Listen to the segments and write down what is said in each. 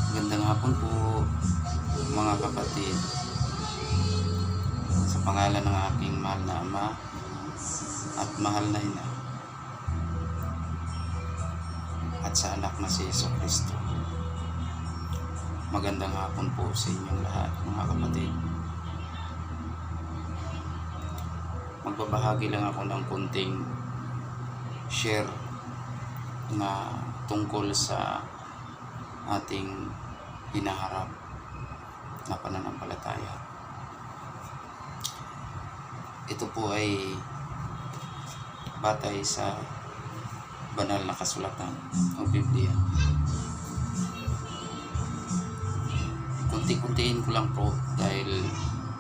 Magandang hapon po mga kapatid. Sa pangalan ng aking mahal na ama at mahal na ina at sa anak na si Jesucristo. Magandang hapon po sa inyong lahat mga kapatid. Magbabahagi lang ako ng kunting share na tungkol sa ating hinaharap na pananampalataya. Ito po ay batay sa banal na kasulatan o Biblia. Kunti-kuntiin ko lang po dahil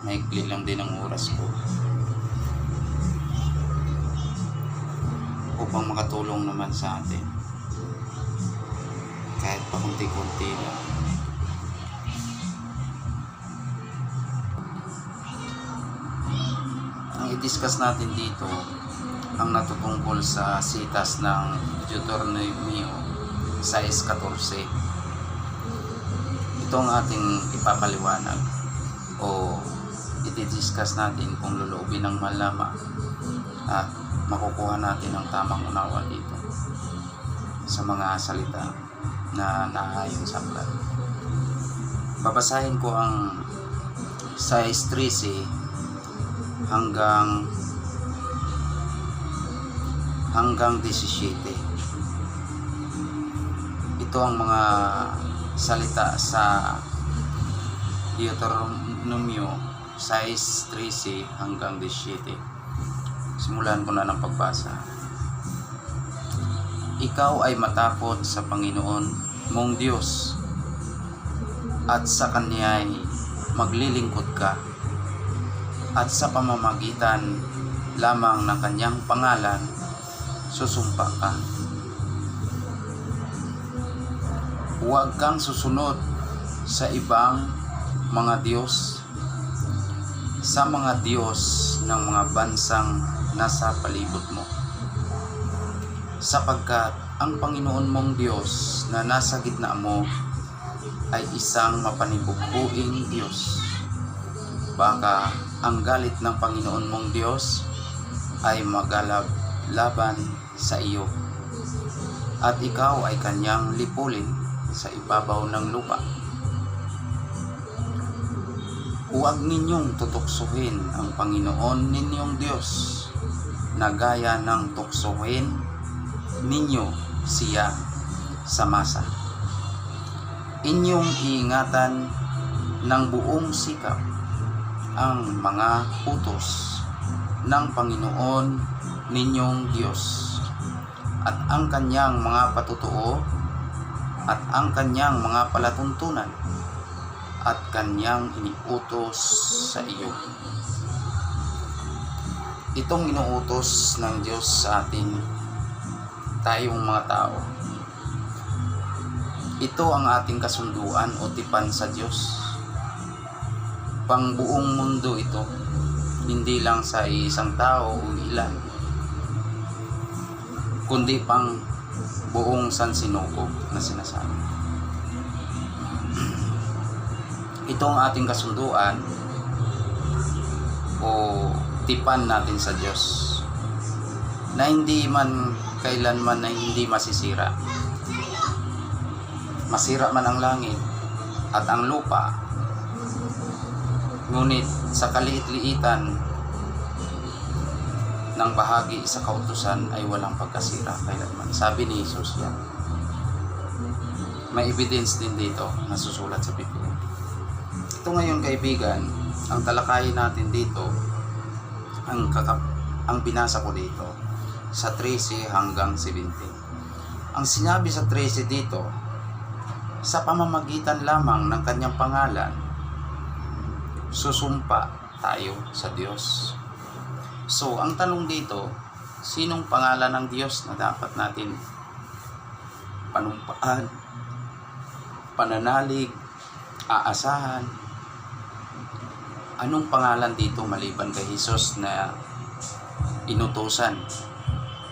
maikli lang din ang oras ko upang makatulong naman sa atin kahit pa kunti-kunti lang. Ang i-discuss natin dito ang natutungkol sa sitas ng Deuteronomio 6:14. Ito ang ating ipapaliwanag o i-discuss natin kung loloobin ng malama at makukuha natin ang tamang unawa dito sa mga salita na naayon sa aklat. Babasahin ko ang 6:13 hanggang 17. Ito ang mga salita sa Deuteronomio 6:13 hanggang 17. Simulan ko na ng pagbasa. Ikaw ay matakot sa Panginoon mong Diyos at sa Kanya'y maglilingkod ka at sa pamamagitan lamang ng Kanyang pangalan susumpa ka. Huwag kang susunod sa ibang mga Diyos, sa mga Diyos ng mga bansang nasa palibot mo, sapagkat ang Panginoon mong Diyos na nasa gitna mo ay isang mapanibughuing Diyos. Baka ang galit ng Panginoon mong Diyos ay maglalaban sa iyo at ikaw ay kanyang lipulin sa ibabaw ng lupa. Huwag ninyong tutuksohin ang Panginoon ninyong Diyos na gaya ng tuksohin ninyo siya sa masa. Inyong iingatan ng buong sikap ang mga utos ng Panginoon ninyong Diyos at ang kanyang mga patutuo at ang kanyang mga palatuntunan at kanyang iniutos sa iyo. Itong inuutos ng Diyos sa atin, tayong mga tao. Ito ang ating kasunduan o tipan sa Diyos. Pang buong mundo ito, hindi lang sa isang tao o ilan, kundi pang buong sansinukob na sinasabi. Ito ang ating kasunduan o tipan natin sa Diyos na hindi man kailanman na hindi masisira. Masira man ang langit at ang lupa, ngunit sa kaliit-liitan ng bahagi sa kautusan ay walang pagkasira kailanman. Sabi ni Jesus yan. May evidence din dito na susulat sa Biblia. Ito ngayon kaibigan, ang talakayin natin dito, ang binasa ko dito sa 13 hanggang 17. Ang sinabi sa 13 dito, sa pamamagitan lamang ng kanyang pangalan, susumpa tayo sa Diyos. So, ang tanong dito, sinong pangalan ng Diyos na dapat natin panumpaan, pananalig, aasahan? Anong pangalan dito maliban kay Jesus na inutusan?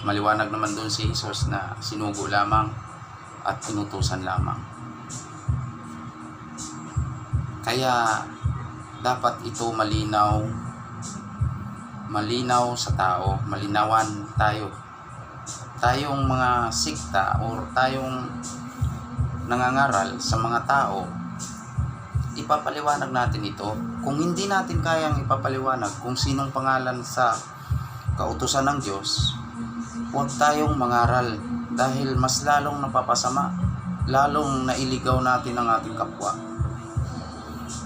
Maliwanag naman doon si Jesus na sinugo lamang at inutusan lamang. Kaya dapat ito malinaw sa tao, malinawan tayo. Tayong mga sikta or tayong nangangaral sa mga tao, ipapaliwanag natin ito. Kung hindi natin kayang ipapaliwanag kung sinong pangalan sa kautusan ng Diyos, huwag tayong mangaral dahil mas lalong napapasama, lalong nailigaw natin ang ating kapwa.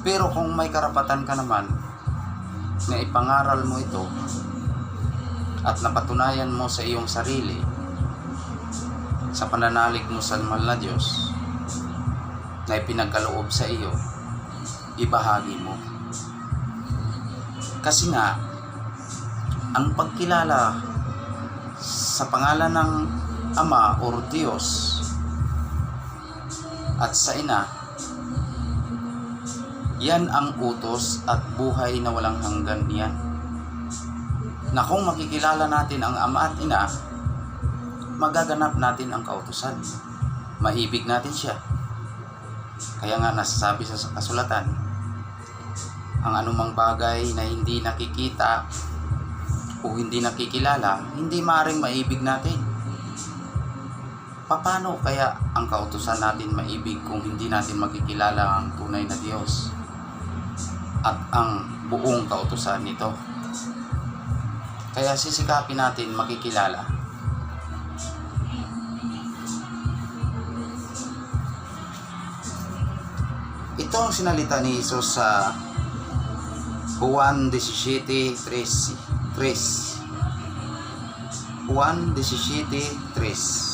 Pero kung may karapatan ka naman na ipangaral mo ito at napatunayan mo sa iyong sarili sa pananalig mo sa mahal na Diyos na ipinagkaloob sa iyo, ibahagi mo. Kasi nga, ang pagkilala sa pangalan ng Ama o Diyos at sa Ina, yan ang utos at buhay na walang hanggan niyan. Na kung makikilala natin ang Ama at Ina, magaganap natin ang kautusan. Maibig natin siya. Kaya nga nasasabi sa kasulatan, ang anumang bagay na hindi nakikita o hindi nakikilala, hindi maaaring maibig natin. Paano kaya ang kautusan natin maibig kung hindi natin makikilala ang tunay na Diyos at ang buong kautusan nito? Kaya sisikapin natin makikilala. Ito ang sinalita ni Jesus sa Juan 17:3. Juan 17:3.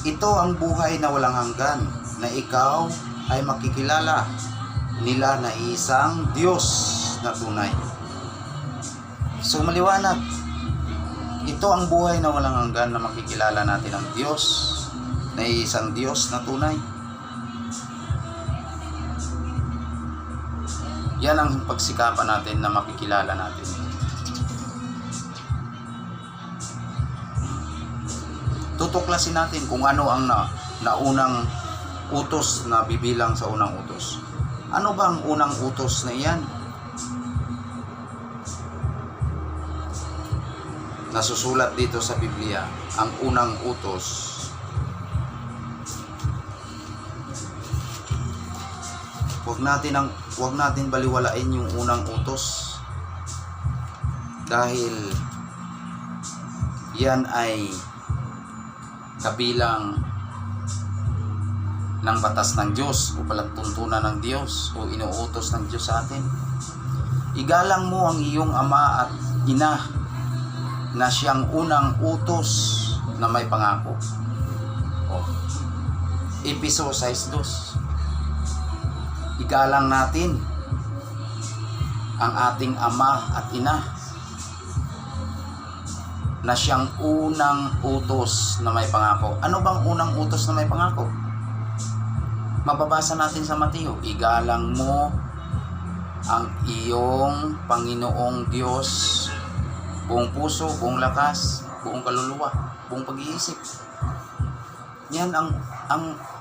Ito ang buhay na walang hanggan, na ikaw ay makikilala nila na isang Diyos na tunay. So maliwanag, ito ang buhay na walang hanggan, na makikilala natin ang Diyos, na isang Diyos na tunay. Yan ang pagsikapan natin na makikilala natin. Tutuklasin natin kung ano ang naunang utos na bibilang sa unang utos. Ano ba ang unang utos na iyan? Nasusulat dito sa Biblia, ang unang utos. Huwag natin baliwalain yung unang utos, dahil yan ay kabilang ng batas ng Diyos o palatuntunan ng Diyos o inuutos ng Diyos sa atin. Igalang mo ang iyong ama at ina, na siyang unang utos na may pangako. Efeso 6:2. Igalang natin ang ating ama at ina, na siyang unang utos na may pangako. Ano bang unang utos na may pangako? Mababasa natin sa Mateo, igalang mo ang iyong Panginoong Diyos buong puso, buong lakas, buong kaluluwa, buong pag-iisip. Yan ang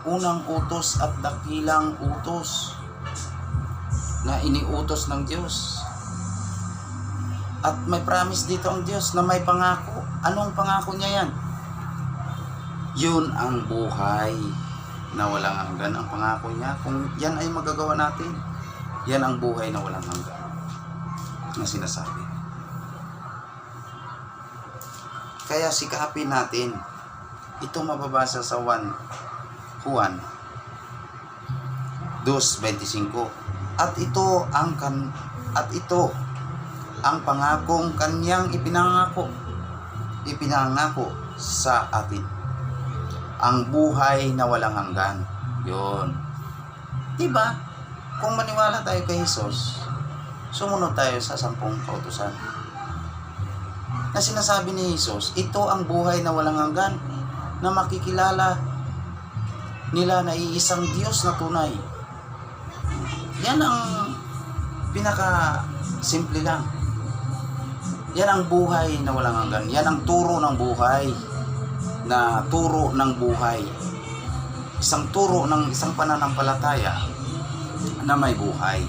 unang utos at dakilang utos na iniutos ng Diyos. At may promise dito ang Diyos na may pangako. Anong pangako niya yan? Yun ang buhay na walang hanggan, ang pangako niya. Kung yan ay magagawa natin, yan ang buhay na walang hanggan na sinasabi. Kaya sikapin natin. Ito mababasa sa Juan 2:25. At ito ang pangakong kanyang ipinangako sa atin, ang buhay na walang hanggan. Yun. Diba? Kung maniwala tayo kay Jesus, sumunod tayo sa 10 kautusan. Na sinasabi ni Jesus, ito ang buhay na walang hanggan, na makikilala nila na iisang Diyos na tunay. Yan ang pinaka simple lang. Yan ang buhay na walang hanggan. Yan ang turo ng buhay. na turo ng buhay. Isang turo ng isang pananampalataya na may buhay.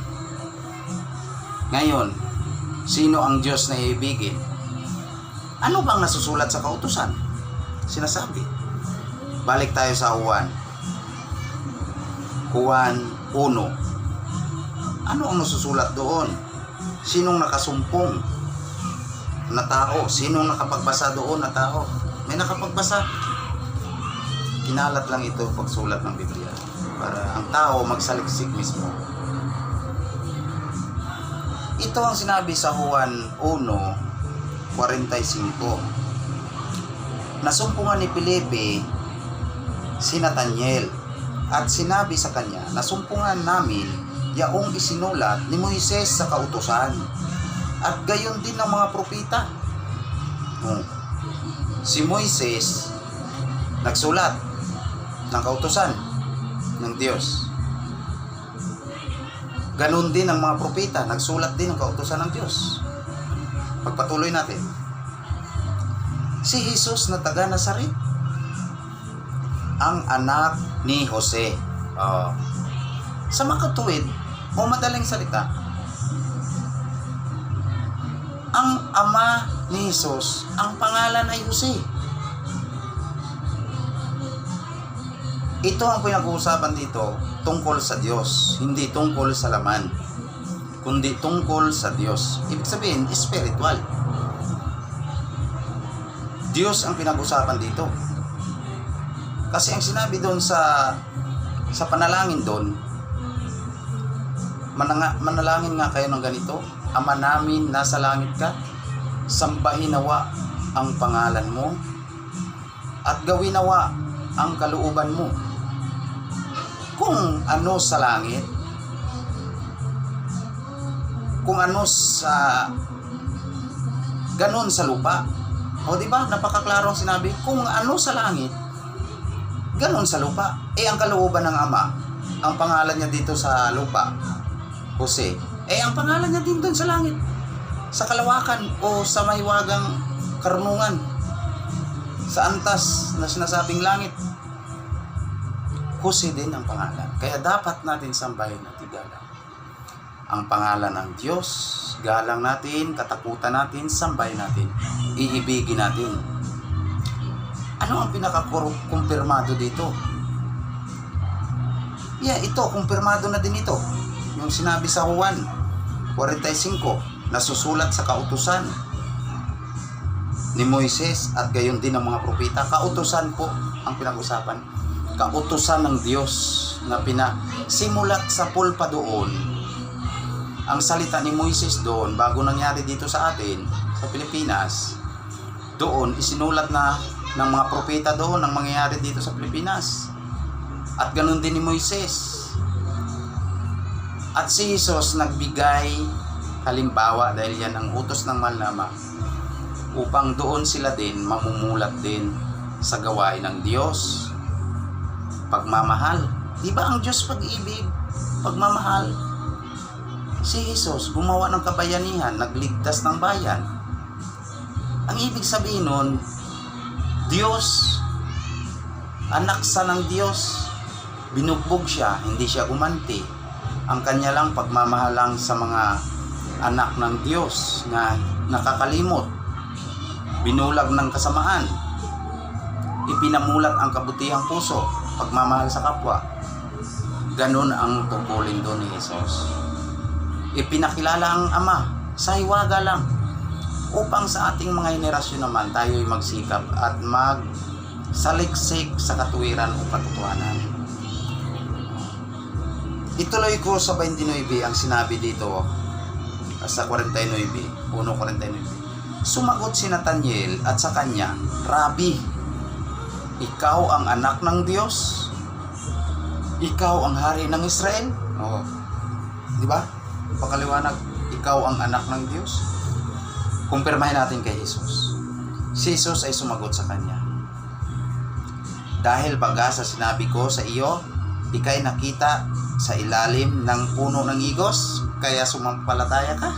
Ngayon, sino ang Diyos na iibigin? Ano bang nasusulat sa kautusan? Sinasabi. Balik tayo sa Juan 1. Ano ang nasusulat doon? Sinong nakasumpong na tao? Sinong nakapagbasa doon na tao? May nakapagbasa. Kinalat lang ito pagsulat ng Biblia para ang tao magsaliksik mismo. Ito ang sinabi sa Juan 1:45. Nasumpungan ni Felipe si Nathaniel at sinabi sa kanya, nasumpungan namin yaong isinulat ni Moises sa kautusan at gayon din ng mga propeta. Si Moises nagsulat ng kautusan ng Diyos. Ganon din ang mga propeta, nagsulat din ng kautusan ng Diyos. Pagpatuloy natin. Si Jesus na taga Nazaret, ang anak ni Jose. Sa makatuwid o madaling salita, ang ama ni Jesus, ang pangalan ay Jose. Ito ang pinag-uusapan dito tungkol sa Diyos, hindi tungkol sa laman, kundi tungkol sa Diyos. Ibig sabihin, spiritual. Diyos ang pinag-usapan dito. Kasi ang sinabi doon sa panalangin doon, manalangin nga kayo ng ganito, Ama namin nasa langit ka, sambahin nawa ang pangalan mo, at gawin nawa ang kalooban mo. Kung ano sa langit, kung ano sa ganon sa lupa. O di ba? Napakaklaro ang sinabi, kung ano sa langit, ganon sa lupa. Ang kalooban ng Ama, ang pangalan niya dito sa lupa, Jose. Ang pangalan niya din doon sa langit, sa kalawakan o sa mahiwagang karunungan, sa antas na sinasabing langit. Jose din ang pangalan. Kaya dapat natin sambahin at igalang ang pangalan ng Diyos. Galang natin, katakutan natin, sambahin natin, iibigin natin. Ano ang pinaka-kumpirmado dito? Ito, kumpirmado na din ito. Yung sinabi sa Juan 45, nasusulat sa kautusan ni Moises at gayon din ng mga propeta. Kautusan po ang pinag-usapan. Kautusan ng Diyos na pinasimulat sa pulpa doon. Ang salita ni Moises doon, bago nangyari dito sa atin, sa Pilipinas, doon isinulat na ng mga propeta doon ang mangyayari dito sa Pilipinas. At ganun din ni Moises. At si Jesus nagbigay halimbawa dahil yan ang utos ng mahal na Ama, upang doon sila din mamumulat din sa gawain ng Diyos. Pagmamahal. Di ba ang Diyos pag-ibig? Pagmamahal. Si Jesus gumawa ng kabayanihan, nagligtas ng bayan. Ang ibig sabihin nun, Diyos, anak sa ng Diyos, binugbog siya, hindi siya gumanti. Ang kanya lang pagmamahal lang sa mga anak ng Diyos na nakakalimot, binulag ng kasamaan, ipinamulat ang kabutihang puso, pagmamahal sa kapwa. Ganun ang tungkulin doon ni Jesus. Ipinakilala ang Ama sa hiwaga lang, upang sa ating mga henerasyon naman tayo'y magsikap at magsaliksik sa katuwiran o katotohanan. Ituloy ko sa 29 ang sinabi dito sa 49, 1:49. Sumagot si Nathaniel at sa kanya, Rabi, ikaw ang anak ng Diyos? Ikaw ang hari ng Israel? Di ba? Pakaliwanag, ikaw ang anak ng Diyos? Kumpirmahin natin kay Jesus. Si Jesus ay sumagot sa kanya, dahil baga sa sinabi ko sa iyo, ika'y nakita sa ilalim ng puno ng igos, kaya sumampalataya ka?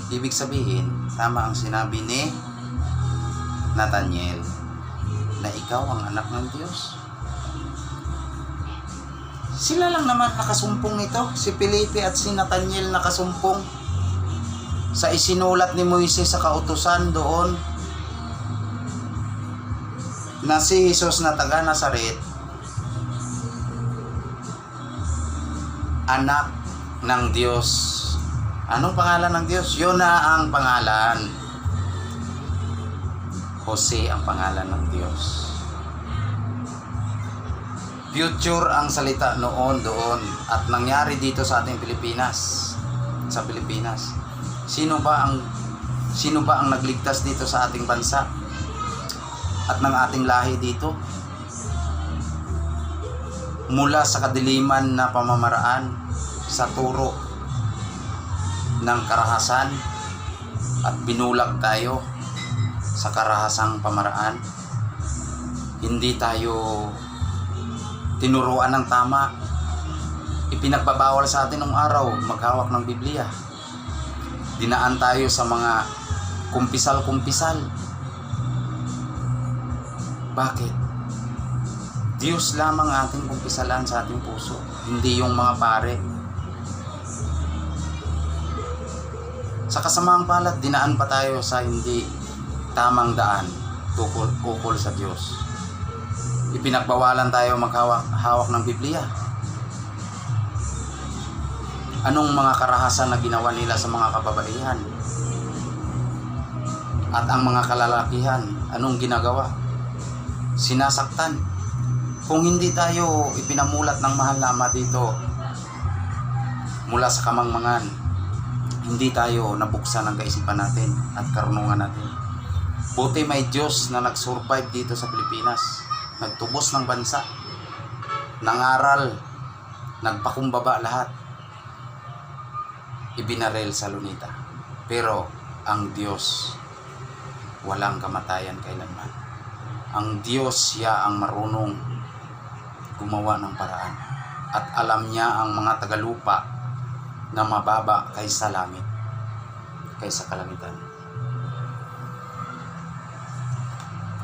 Ibig sabihin, tama ang sinabi ni Nathaniel na ikaw ang anak ng Diyos? Sila lang naman nakasumpong nito, si Felipe at si Nathaniel nakasumpong sa isinulat ni Moises sa kautusan doon na si Jesus na taga Nazaret, anak ng Diyos. Anong pangalan ng Diyos? Yona ang pangalan. Jose ang pangalan ng Diyos. Future ang salita noon doon at nangyari dito sa ating Pilipinas. Sa Pilipinas. Sino ba ang nagligtas dito sa ating bansa at ng ating lahi dito? Mula sa kadiliman na pamamaraan, sa turo ng karahasan, at binulag tayo sa karahasang pamaraan. Hindi tayo tinuruan ng tama. Ipinagbabawal sa atin ng araw maghawak ng Biblia. Dinaan tayo sa mga kumpisal-kumpisal. Bakit? Diyos lamang ating kumpisalan sa ating puso, hindi yung mga pare. Sa kasamaang palad, dinaan pa tayo sa hindi tamang daan ukol sa Diyos. Ipinagbawalan tayo maghawak ng Biblia. Anong mga karahasan na ginawa nila sa mga kababaihan? At ang mga kalalakihan, anong ginagawa? Sinasaktan. Kung hindi tayo ipinamulat ng mahal na Ama dito mula sa kamangmangan, hindi tayo nabuksan ng kaisipan natin at karunungan natin. Buti may Diyos na nag-survive dito sa Pilipinas, nagtubos ng bansa, nangaral, nagpakumbaba lahat, ibinarel sa lunita. Pero ang Diyos walang kamatayan kailanman. Ang Diyos, siya ang marunong gumawa ng paraan at alam niya ang mga tagalupa na mababa kaysa langit, kaysa kalangitan.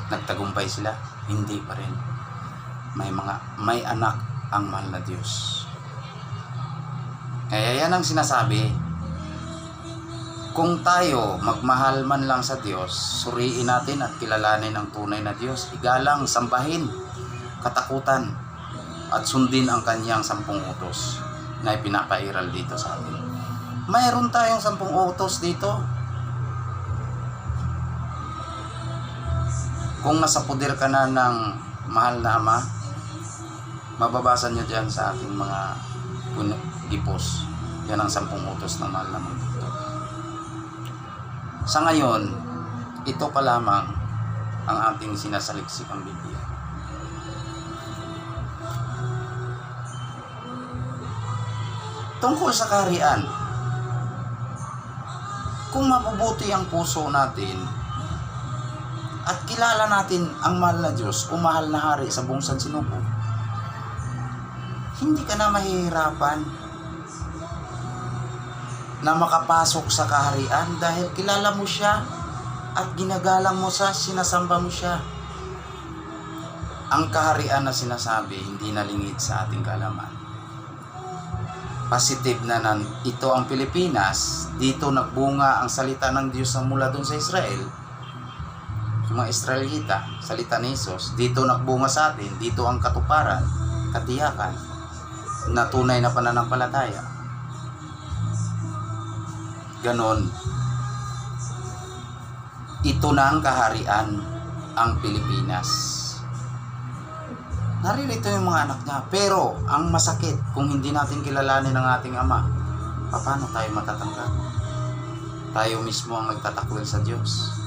Nagtagumpay sila? Hindi pa rin. May anak ang mahal na Diyos. Kaya yan ang sinasabi. Kung tayo magmahal man lang sa Diyos, suriin natin at kilalanin ang tunay na Diyos, igalang, sambahin, katakutan, at sundin ang kanyang 10 utos na ipinapairal dito sa atin. Mayroon tayong 10 utos dito. Kung nasa puder ka na ng mahal na Ama, mababasa nyo dyan sa ating mga gipos. Yan ang 10 utos ng mahal na Ama. Sa ngayon, ito pa lamang ang ating sinasaliksik ang Biblia. Tungkol sa kaharian, kung mabubuti ang puso natin at kilala natin ang mahal na Diyos o mahal na hari sa buong sansinuko, hindi ka na mahihirapan na makapasok sa kaharian dahil kilala mo siya at ginagalang mo siya, sinasamba mo siya. Ang kaharian na sinasabi, hindi nalingid sa ating kaalaman. Positive na ito ang Pilipinas, dito nagbunga ang salita ng Diyos na mula doon sa Israel. Yung mga Israelita, salita ni Jesus, dito nagbunga sa atin, dito ang katuparan, katiyakan, na tunay na pananampalataya. Ganon. Ito na ang kaharian, ang Pilipinas. Naririto yung mga anak niya. Pero, ang masakit, kung hindi natin kilalanin ang ating Ama, paano tayo matatanggap? Tayo mismo ang nagtatakwil sa Diyos.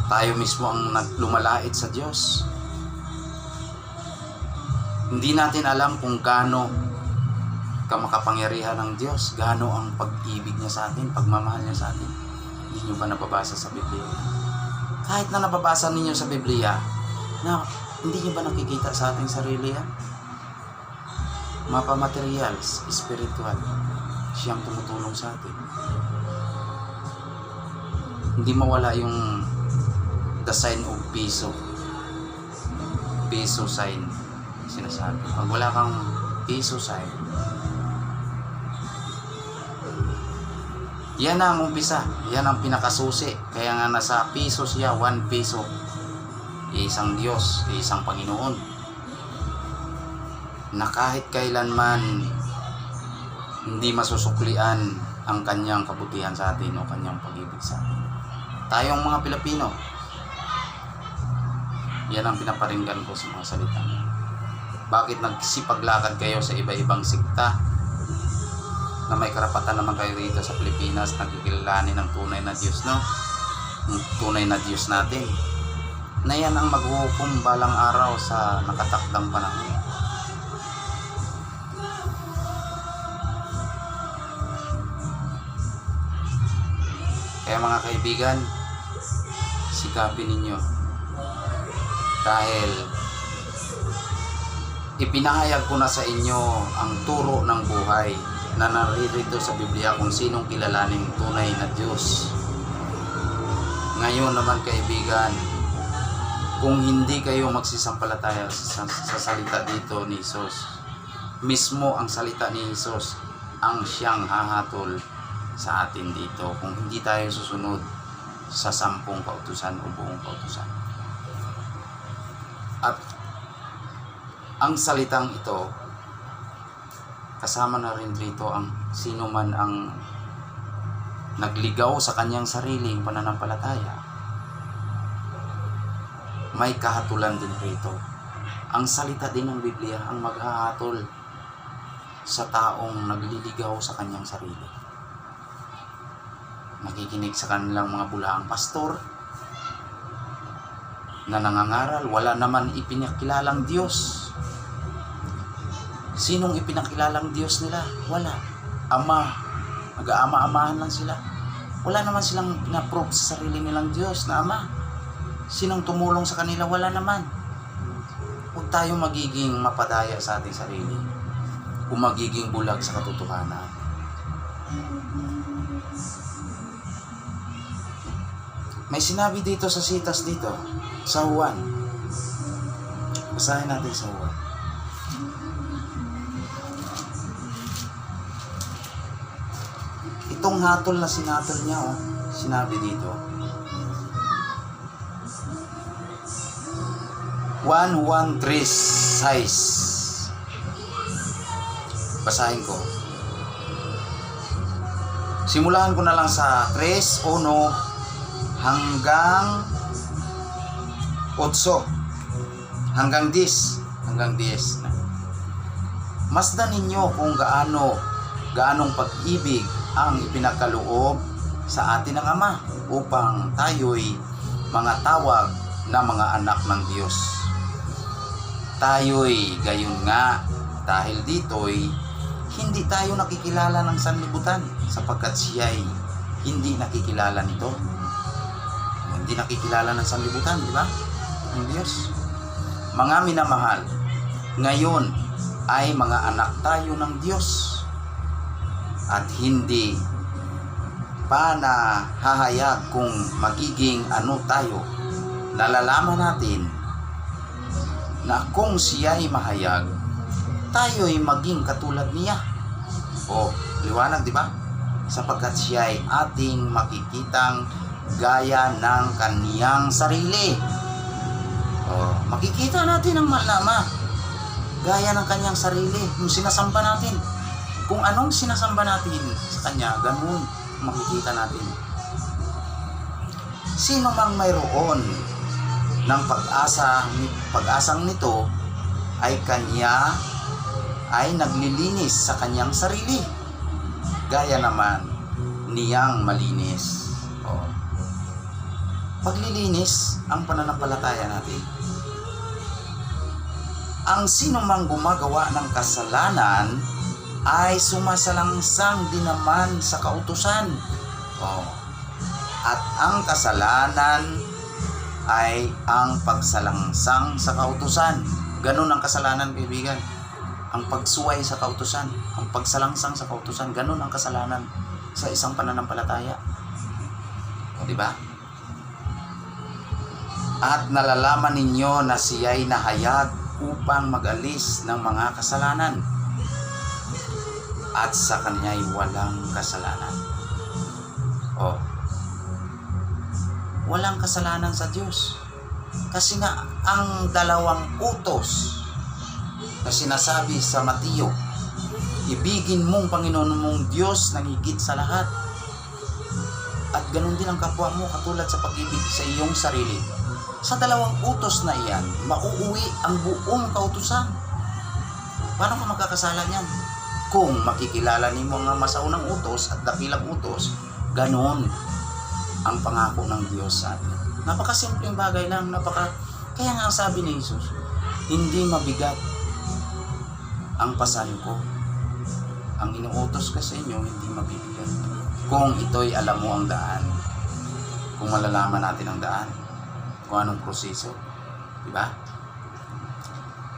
Tayo mismo ang lumalait sa Diyos. Hindi natin alam kung gaano kamakapangyarihan ng Diyos, gaano ang pag-ibig niya sa atin, pagmamahal niya sa atin. Hindi nyo ba nababasa sa Biblia? Kahit na nababasa ninyo sa Biblia, na hindi nyo ba nakikita sa ating sarili yan? Mapa materials, spiritual, siyang tumutulong sa atin. Hindi mawala yung the sign of piso. Piso sign. Sinasabi. Pag wala kang piso sign, yan ang umpisa. Yan ang pinakasusi. Kaya nga nasa piso siya, 1 piso. Isang Diyos, isang Panginoon. Na kahit kailanman hindi masusuklian ang kanyang kabutihan sa atin o kanyang pag-ibig sa atin. Tayong mga Pilipino, yan ang pinaparinggan ko sa mga salita. Bakit nagsipaglakad kayo sa iba-ibang sikta na may karapatan naman kayo rito sa Pilipinas, nagkikilalanin ng tunay na Diyos, no? Ang tunay na Diyos natin, na yan ang maghuhukom balang araw sa nakatakdang panahon. Kaya mga kaibigan, sikapin ninyo, dahil ipinahayag ko na sa inyo ang turo ng buhay na naririto sa Biblia kung sinong kilalaning tunay na Diyos. Ngayon naman kaibigan, kung hindi kayo magsisampalataya sa salita dito ni Jesus, mismo ang salita ni Jesus ang siyang hahatol sa atin dito kung hindi tayo susunod sa 10 kautusan o buong kautusan. At ang salitang ito, kasama na rin dito ang sino man ang nagligaw sa kanyang sariling pananampalataya. May kahatulan din rito. Ang salita din ng Biblia ang maghahatol sa taong nagliligaw sa kanyang sarili. Nakikinig sa kanilang mga bulaang pastor na nangangaral, wala naman ipinakilalang Diyos. Sinong ipinakilalang Diyos nila? Wala. Ama. Nag-aama-amahan lang sila. Wala naman silang pinaprove sa sarili nilang Diyos na Ama. Sinong tumulong sa kanila? Wala naman. Huwag tayo magiging mapadaya sa ating sarili o magiging bulag sa katotohanan. May sinabi dito sa sitas dito, sa Juan. Basahin natin sa Juan. Itong hatol na sinatol niya, sinabi dito. 1:1-3:6. Basahin ko. Simulan ko na lang sa 3:1 hanggang 8. Hanggang 10. Masdan ninyo kung gaanong pag-ibig ang ipinakaloob sa atin ng Ama upang tayo'y mga tawag na mga anak ng Diyos. Tayo'y gayon nga, dahil dito'y hindi tayo nakikilala ng sanlibutan sapagkat siya'y hindi nakikilala nito. Hindi nakikilala ng sanlibutan, di ba? Ng Diyos. Mga minamahal, ngayon ay mga anak tayo ng Diyos. At hindi pa na hahayag kung magiging ano tayo. Nalalaman natin na kung siya'y mahayag, tayo'y maging katulad niya. O, liwanag, di ba? Sapagkat siya'y ating makikitang gaya ng kaniyang sarili. O, makikita natin ang malama gaya ng kaniyang sarili kung sinasamba natin. Kung anong sinasamba natin sa Kanya, ganun makikita natin. Sino mang mayroon ng pag-asang nito ay Kanya ay naglilinis sa Kanyang sarili, gaya naman niyang malinis. Paglilinis ang pananampalataya natin. Ang sino mang gumagawa ng kasalanan ay sumasalangsang din naman sa kautusan. At ang kasalanan ay ang pagsalangsang sa kautusan. Ganun ang kasalanan, kaibigan. Ang pagsuway sa kautusan, ang pagsalangsang sa kautusan, ganun ang kasalanan sa isang pananampalataya. Di ba? At nalalaman ninyo na siya'y nahayag upang mag-alis ng mga kasalanan. At sa kanya'y walang kasalanan. Oh, walang kasalanan sa Diyos. Kasi nga, ang dalawang utos na sinasabi sa Mateo, ibigin mong Panginoon mong Diyos ng higit sa lahat. At ganun din ang kapwa mo katulad sa pag-ibig sa iyong sarili. Sa dalawang utos na iyan, mauuwi ang buong kautusan. Paano ka magkakasala niyan? Kung makikilala ni mo ang masaunang utos at dakilang utos, ganun ang pangako ng Diyos sa atin. Napakasimpleng bagay lang, kaya nga ang sabi ni Jesus, hindi mabigat ang pasan ko. Ang inuutos ko sa inyo, hindi mabibigat. Kung ito'y alam mo ang daan, kung malalaman natin ang daan, kung anong proseso, di ba?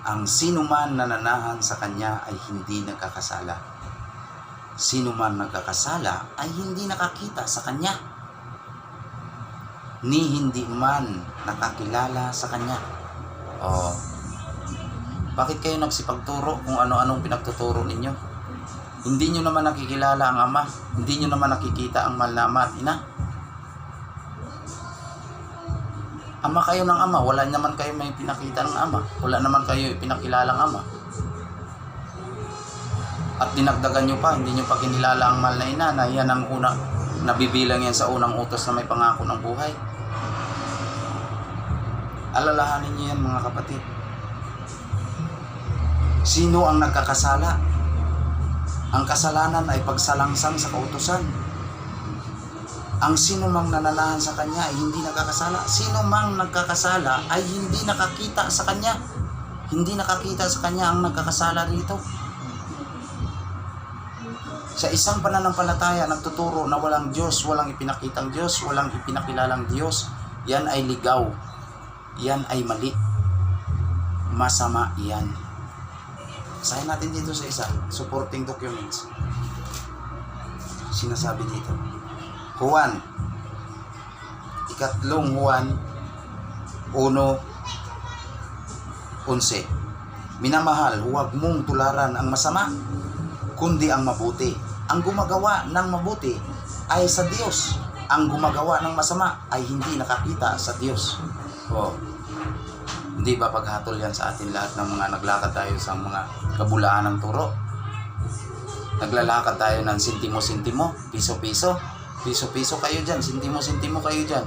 Ang sino man nananahan sa Kanya ay hindi nagkakasala. Sino man nagkakasala ay hindi nakakita sa Kanya, ni hindi man nakakilala sa Kanya. Oh, bakit kayo nagsipagturo kung ano-anong pinagtuturo ninyo? Hindi nyo naman nakikilala ang Ama, hindi nyo naman nakikita ang mahal na Ama at Ina. Ama kayo ng Ama, wala naman kayo may pinakita ng Ama, wala naman kayo ipinakilalang Ama. At dinagdagan nyo pa, hindi nyo pa kinilala ang mahal na Ina, na yan ang una, nabibilang yan sa unang utos na may pangako ng buhay. Alalahanin nyo yan mga kapatid. Sino ang nagkakasala? Ang kasalanan ay pagsalangsang sa kautusan. Ang sino mang nananahan sa Kanya ay hindi nagkakasala. Sino mang nagkakasala ay hindi nakakita sa Kanya. Hindi nakakita sa Kanya ang nagkakasala rito. Sa isang pananampalataya, nagtuturo na walang Diyos, walang ipinakitang Diyos, walang ipinakilalang Diyos, yan ay ligaw. Yan ay mali. Masama yan. Basahin natin dito sa isa, supporting documents. Sinasabi dito, Juan, ikatlong Juan 1:11. Minamahal, huwag mong tularan ang masama, kundi ang mabuti. Ang gumagawa ng mabuti ay sa Diyos. Ang gumagawa ng masama ay hindi nakakita sa Diyos. Oh, hindi ba paghatol yan sa atin lahat ng mga naglakad tayo sa mga kabulaan ng turo? Naglalakad tayo ng sintimo-sintimo, piso-piso. Piso-piso kayo dyan, sintimo-sintimo kayo dyan.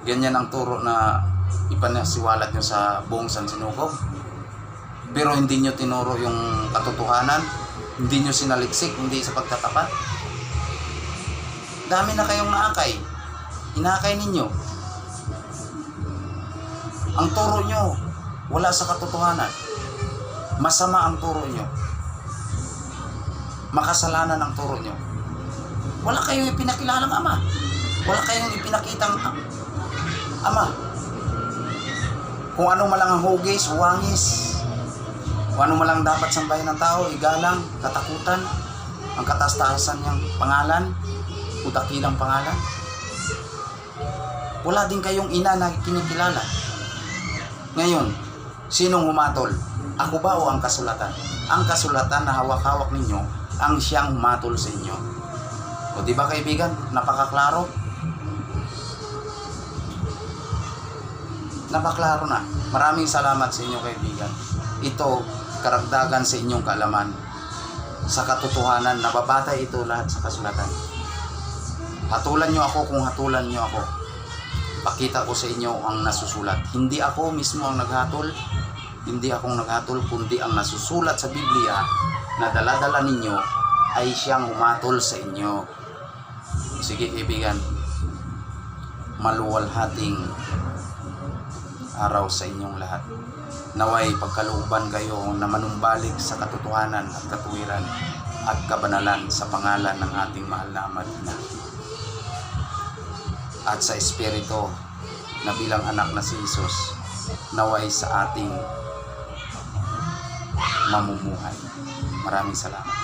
Ganyan ang turo na ipanasiwalat nyo sa buong San Sinukob. Pero hindi nyo tinuro yung katotohanan, hindi nyo sinaliksik, hindi sa pagtatapat. Dami na kayong naakay. Inakay ninyo. Ang turo nyo, wala sa katotohanan. Masama ang turo nyo. Makasalanan ang turo nyo. Wala kayong ipinakilalang Ama. Wala kayong ipinakitang Ama. Kung ano malang ang hugis, wangis, kung ano malang dapat sambahin ng tao, igalang, katakutan, ang katastasan niyang pangalan, o dakilang pangalan. Wala din kayong ina na kinikilala. Ngayon, sinong humatol? Ako ba o ang kasulatan? Ang kasulatan na hawak-hawak ninyo, ang siyang humatol sa inyo. O di ba kaibigan, napakaklaro? Napaklaro na. Maraming salamat sa inyo kaibigan. Ito, karagdagan sa inyong kaalaman. Sa katotohanan, nababatay ito lahat sa kasulatan. Hatulan nyo ako kung hatulan nyo ako. Pakita ko sa inyo ang nasusulat. Hindi ako mismo ang naghatol. Hindi akong naghatol, kundi ang nasusulat sa Biblia na dala-dala ninyo ay siyang humatol sa inyo. Sige kaibigan, maluwalhating araw sa inyong lahat. Naway pagkalooban kayo na manumbalik sa katotohanan at katuwiran at kabanalan sa pangalan ng ating mahal na Ama Ina. At sa Espiritu na bilang anak na si Jesus, naway sa ating mamumuhay. Maraming salamat.